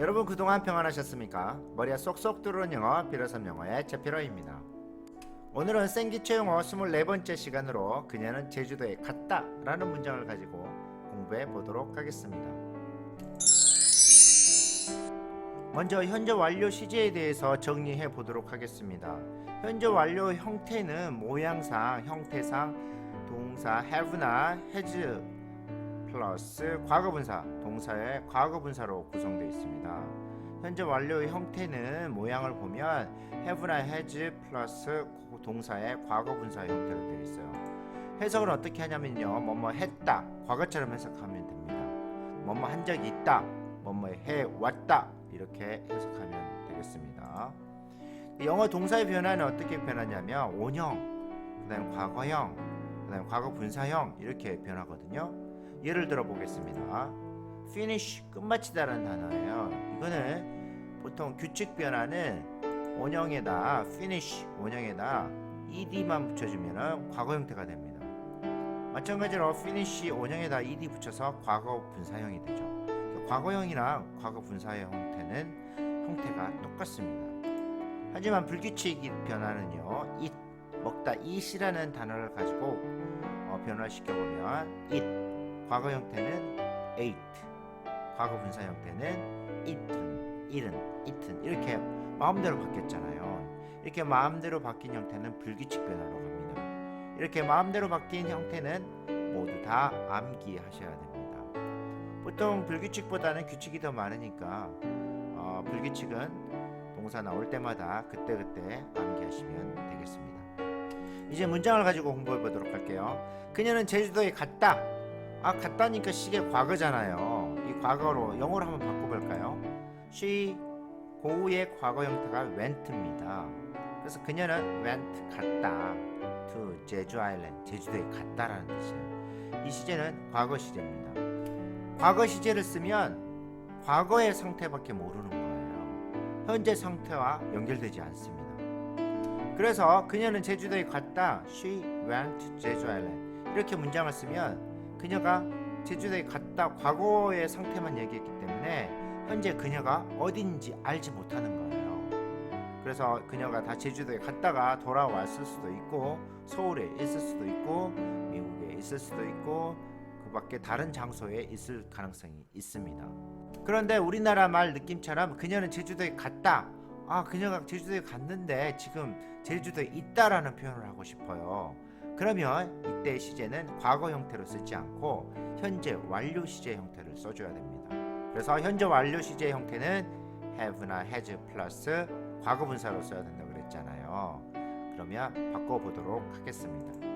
여러분 그동안 평안하셨습니까? 머리에 쏙쏙 들어오는 영어 비로섬 영어의 제피러입니다. 오늘은 생기체 영어 24번째 시간으로 그녀는 제주도에 갔다 라는 문장을 가지고 공부해 보도록 하겠습니다. 먼저 현재 완료 시제에 대해서 정리해 보도록 하겠습니다. 현재 완료 형태는 모양상, 형태상 동사 have나 has 플러스 과거분사, 동사의 과거분사로 구성되어 있습니다. 현재 완료의 형태는 모양을 보면 have나 has 플러스 동사의 과거분사 형태로 되어 있어요. 해석을 어떻게 하냐면요, 뭐뭐 했다, 과거처럼 해석하면 됩니다. 뭐뭐 한 적이 있다, 뭐뭐 해왔다, 이렇게 해석하면 되겠습니다. 영어 동사의 변화는 어떻게 변하냐면 원형, 그 다음 과거형, 그 다음 과거분사형 이렇게 변하거든요. 예를 들어 보겠습니다. finish, 끝마치다라는 단어예요. 이거는 보통 규칙 변화는 원형에다 finish, 원형에다 ed만 붙여주면 과거 형태가 됩니다. 마찬가지로 finish 원형에다 ed 붙여서 과거 분사형이 되죠. 과거형이랑 과거 분사의 형태는 형태가 똑같습니다. 하지만 불규칙 변화는요, eat, 먹다, eat이라는 단어를 가지고 변화시켜보면 eat, 과거 형태는 ate, 과거 분사 형태는 eaten 이렇게 마음대로 바뀌었잖아요. 이렇게 마음대로 바뀐 형태는 불규칙 변화로 갑니다. 이렇게 마음대로 바뀐 형태는 모두 다 암기하셔야 됩니다. 보통 불규칙보다는 규칙이 더 많으니까 불규칙은 동사 나올 때마다 그때그때 암기하시면 되겠습니다. 이제 문장을 가지고 공부해 보도록 할게요. 그녀는 제주도에 갔다. 갔다니까 시계 과거잖아요. 이 과거로 영어로 한번 바꿔볼까요? She, 고우의 과거 형태가 went입니다. 그래서 그녀는 went, 갔다 to 제주 아일랜드, 제주도에 갔다라는 뜻이에요. 이 시제는 과거 시제입니다. 과거 시제를 쓰면 과거의 상태밖에 모르는 거예요. 현재 상태와 연결되지 않습니다. 그래서 그녀는 제주도에 갔다. She went to 제주 아일랜드. 이렇게 문장을 쓰면 그녀가 제주도에 갔다 과거의 상태만 얘기했기 때문에 현재 그녀가 어딘지 알지 못하는 거예요. 그래서 그녀가 다 제주도에 갔다가 돌아왔을 수도 있고, 서울에 있을 수도 있고, 미국에 있을 수도 있고, 그 밖에 다른 장소에 있을 가능성이 있습니다. 그런데 우리나라 말 느낌처럼 그녀는 제주도에 갔다, 그녀가 제주도에 갔는데 지금 제주도에 있다라는 표현을 하고 싶어요. 그러면 이때 시제는 과거 형태로 쓰지 않고 현재 완료 시제 형태를 써줘야 됩니다. 그래서 현재 완료 시제 형태는 have나 has 플러스 과거분사로 써야 된다고 그랬잖아요. 그러면 바꿔보도록 하겠습니다.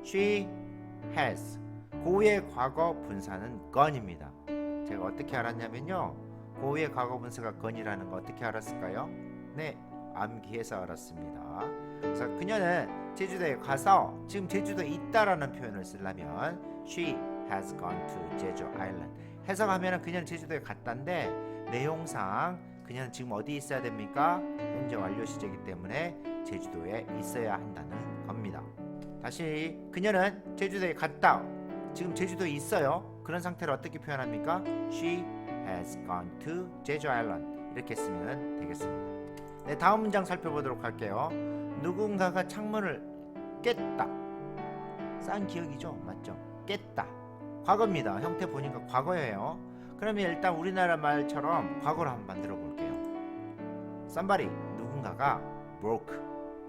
She has, 고의 과거 분사는 gone입니다. 제가 어떻게 알았냐면요, 고의 과거 분사가 gone이라는 거 어떻게 알았을까요? 네, 암기해서 알았습니다. 그래서 그녀는 제주도에 가서 지금 제주도에 있다라는 표현을 쓰려면 She has gone to 제주 아일랜드. 해석하면 그녀는 제주도에 갔다인데 내용상 그녀는 지금 어디 있어야 됩니까? 현재 완료 시제이기 때문에 제주도에 있어야 한다는 겁니다. 다시, 그녀는 제주도에 갔다. 지금 제주도에 있어요. 그런 상태를 어떻게 표현합니까? She has gone to 제주 아일랜드. 이렇게 쓰면 되겠습니다. 네, 다음 문장 살펴보도록 할게요. 누군가가 창문을 깼다. 싼 기억이죠? 맞죠? 깼다. 과거입니다. 형태 보니까 과거예요. 그러면 일단 우리나라 말처럼 과거로 한번 만들어 볼게요. Somebody, 누군가가 broke,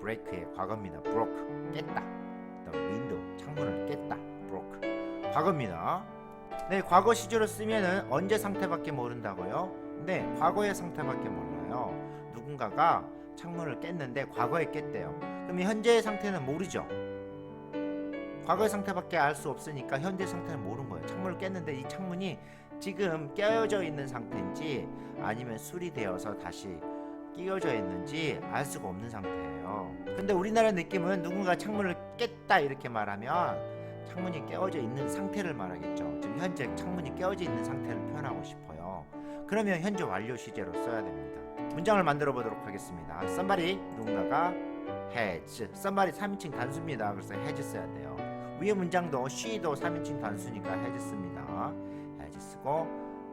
break의 과거입니다. broke, 깼다. The window, 창문을 깼다. broke, 과거입니다. 네, 과거 시제로 쓰면은 언제 상태밖에 모른다고요? 네, 과거의 상태밖에 몰라요. 누군가가 창문을 깼는데 과거에 깼대요. 그럼 현재의 상태는 모르죠. 과거의 상태밖에 알 수 없으니까 현재 상태는 모르는 거예요. 창문을 깼는데 이 창문이 지금 깨어져 있는 상태인지 아니면 수리되어서 다시 끼워져 있는지 알 수가 없는 상태예요. 근데 우리나라 느낌은 누군가 창문을 깼다 이렇게 말하면 창문이 깨어져 있는 상태를 말하겠죠. 지금 현재 창문이 깨어져 있는 상태를 표현하고 싶어요. 그러면 현재 완료 시제로 써야 됩니다. 문장을 만들어 보도록 하겠습니다. Somebody, 누군가가 has, somebody 3인칭 단수입니다. 그래서 has 써야 돼요. 위에 문장도 she도 3인칭 단수니까 has 씁니다. has 쓰고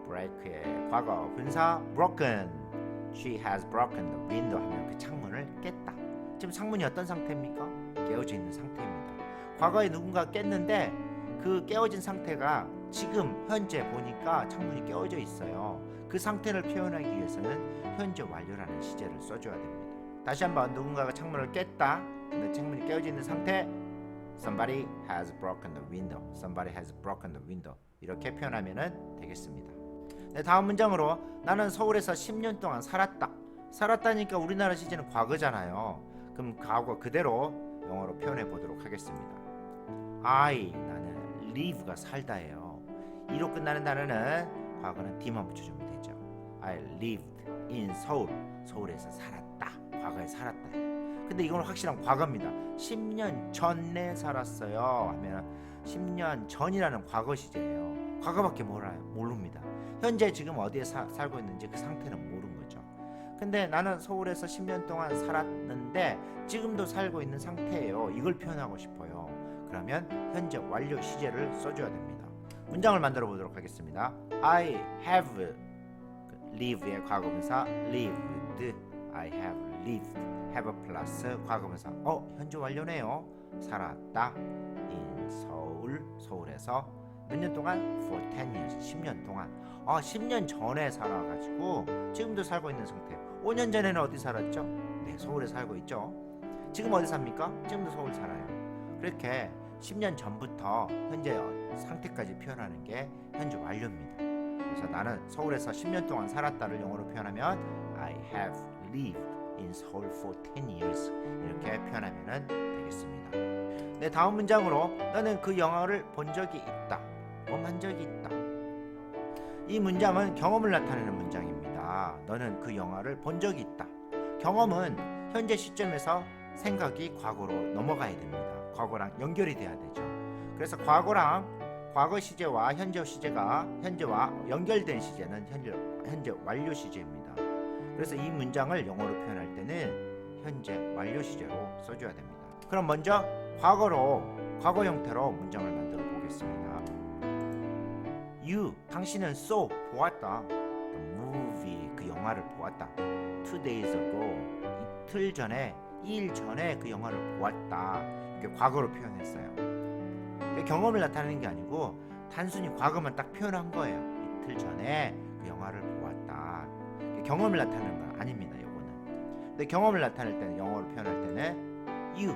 break의 과거 분사 broken. She has broken the window 하면 그 창문을 깼다. 지금 창문이 어떤 상태입니까? 깨어져 있는 상태입니다. 과거에 누군가 깼는데 그 깨어진 상태가 지금 현재 보니까 창문이 깨어져 있어요. 그 상태를 표현하기 위해서는 현재 완료라는 시제를 써줘야 됩니다. 다시 한번 누군가가 창문을 깼다. 근데 창문이 깨어져 있는 상태. Somebody has broken the window. Somebody has broken the window. 이렇게 표현하면 되겠습니다. 네, 다음 문장으로 나는 서울에서 10년 동안 살았다. 살았다니까 우리나라 시제는 과거잖아요. 그럼 과거 그대로 영어로 표현해 보도록 하겠습니다. 나는 live가 살다예요. 이로 끝나는 단어는 과거는 D만 붙여주면 되죠. I lived in 서울. 서울에서 살았다. 과거에 살았다. 근데 이건 확실한 과거입니다. 10년 전에 살았어요 하면 10년 전이라는 과거 시제예요. 과거밖에 모릅니다. 현재 지금 어디에 살고 있는지 그 상태는 모르는 거죠. 근데 나는 서울에서 10년 동안 살았는데 지금도 살고 있는 상태예요. 이걸 표현하고 싶어요. 그러면 현재 완료 시제를 써줘야 됩니다. 문장을 만들어 보도록 하겠습니다. I have live의 과거분사 lived. I have lived. have 플러스 과거분사. 현재 완료네요. 살았다. in 서울. 서울에서 몇 년 동안? for 10 years. 10년 동안. 10년 전에 살아가지고 지금도 살고 있는 상태예요. 5년 전에는 어디 살았죠? 네, 서울에 살고 있죠. 지금 어디 삽니까? 지금도 서울 살아요. 그렇게 10년 전부터 현재 상태까지 표현하는 게 현재 완료입니다. 그래서 나는 서울에서 10년 동안 살았다를 영어로 표현하면 I have lived in Seoul for 10 years. 이렇게 표현하면 되겠습니다. 네, 다음 문장으로 너는 그 영화를 본 적이 있다. 한 적이 있다. 이 문장은 경험을 나타내는 문장입니다. 너는 그 영화를 본 적이 있다. 경험은 현재 시점에서 생각이 과거로 넘어가야 됩니다. 과거랑 연결이 돼야 되죠. 그래서 과거랑 과거 시제와 현재 시제가 현재와 연결된 시제는 현재 완료 시제입니다. 그래서 이 문장을 영어로 표현할 때는 현재 완료 시제로 써줘야 됩니다. 그럼 먼저 과거 형태로 문장을 만들어 보겠습니다. 당신은 보았다. The movie, 그 영화를 보았다. 2 days ago, 이틀 전에, 2일 전에 그 영화를 보았다. 이렇게 과거로 표현했어요. 경험을 나타내는 게 아니고 단순히 과거만 딱 표현한 거예요. 이틀 전에 그 영화를 보았다. 경험을 나타내는 건 아닙니다. 요거는. 근데 경험을 나타낼 때는 영어로 표현할 때는 You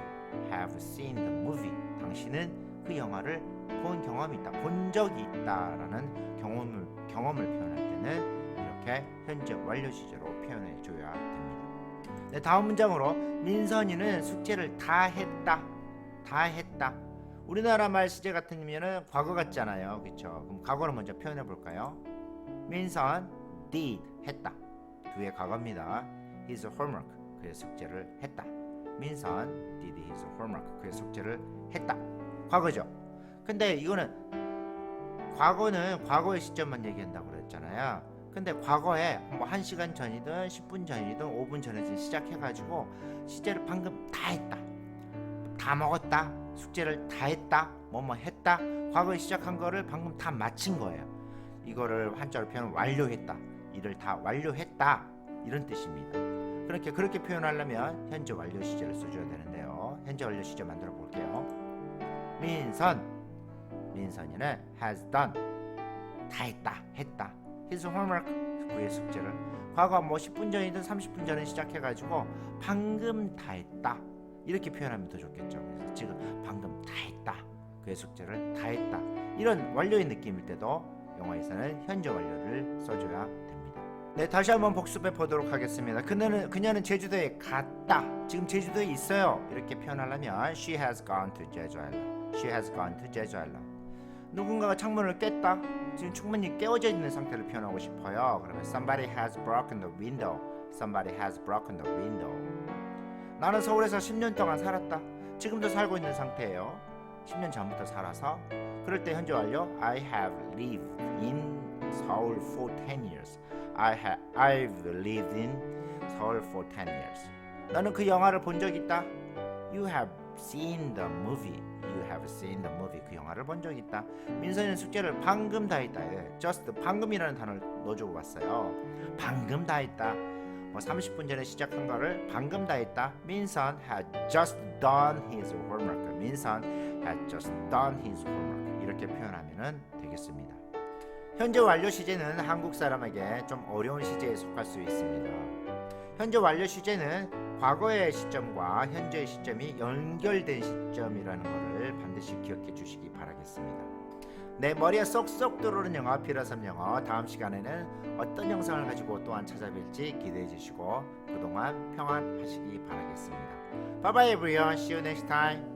have seen the movie. 당신은 그 영화를 본 경험이 있다. 본 적이 있다라는 경험을 표현할 때는 이렇게 현재 완료 시제로 표현해 줘야 됩니다. 네, 다음 문장으로 민선이는 숙제를 다 했다. 다 했다. 우리나라 말 시제 같으면은 과거 같잖아요. 그렇죠? 그럼 과거를 먼저 표현해 볼까요? 민선 did 했다. 뒤에 과거입니다. his homework. 그의 숙제를 했다. 민선 did his homework. 그의 숙제를 했다. 과거죠. 근데 이거는 과거는 과거의 시점만 얘기한다고 그랬잖아요. 근데 과거에 뭐 1시간 전이든 10분 전이든 5분 전이든 시작해가지고 시제를 방금 다 했다. 다 먹었다. 숙제를 다 했다. 뭐뭐 했다. 과거에 시작한 거를 방금 다 마친 거예요. 이거를 한자로 표현하면 완료했다. 일을 다 완료했다. 이런 뜻입니다. 그렇게 표현하려면 현재 완료 시제를 써줘야 되는데요. 현재 완료 시제 만들어 볼게요. 민선이는 has done. 다 했다. his homework. 그의 숙제를 과거 뭐 10분 전이든 30분 전에 시작해가지고 방금 다 했다. 이렇게 표현하면 더 좋겠죠. 그래서 지금 방금 다 했다. 그의 숙제를 다 했다. 이런 완료의 느낌일 때도 영어에서는 현재 완료를 써줘야 됩니다. 네, 다시 한번 복습해 보도록 하겠습니다. 그녀는 제주도에 갔다. 지금 제주도에 있어요. 이렇게 표현하려면 She has gone to Jeju Island. She has gone to Jeju Island. 누군가가 창문을 깼다. 지금 충분히 깨어져 있는 상태를 표현하고 싶어요. 그러면 Somebody has broken the window. Somebody has broken the window. 나는 서울에서 10년 동안 살았다. 지금도 살고 있는 상태예요. 10년 전부터 살아서. 그럴 때 현재 완료. I have lived in Seoul for 10 years. I've lived in Seoul for 10 years. 너는 그 영화를 본 적 있다. You have seen the movie. You have seen the movie. 그 영화를 본 적이 있다. 민선이는 숙제를 방금 다 했다. just 방금이라는 단어를 넣어주고 왔어요. 방금 다 했다. 뭐 30분 전에 시작한 거를 방금 다 했다. 민선 had just done his homework. 민선 had just done his homework. 이렇게 표현하면 되겠습니다. 현재 완료 시제는 한국 사람에게 좀 어려운 시제에 속할 수 있습니다. 현재 완료 시제는 과거의 시점과 현재의 시점이 연결된 시점이라는 것을 반드시 기억해 주시기 바라겠습니다. 내 머리에 쏙쏙 들어오는 영어 필요섬 영어, 다음 시간에는 어떤 영상을 가지고 또한 찾아뵐지 기대해 주시고 그동안 평안하시기 바라겠습니다. Bye bye everyone. See you next time.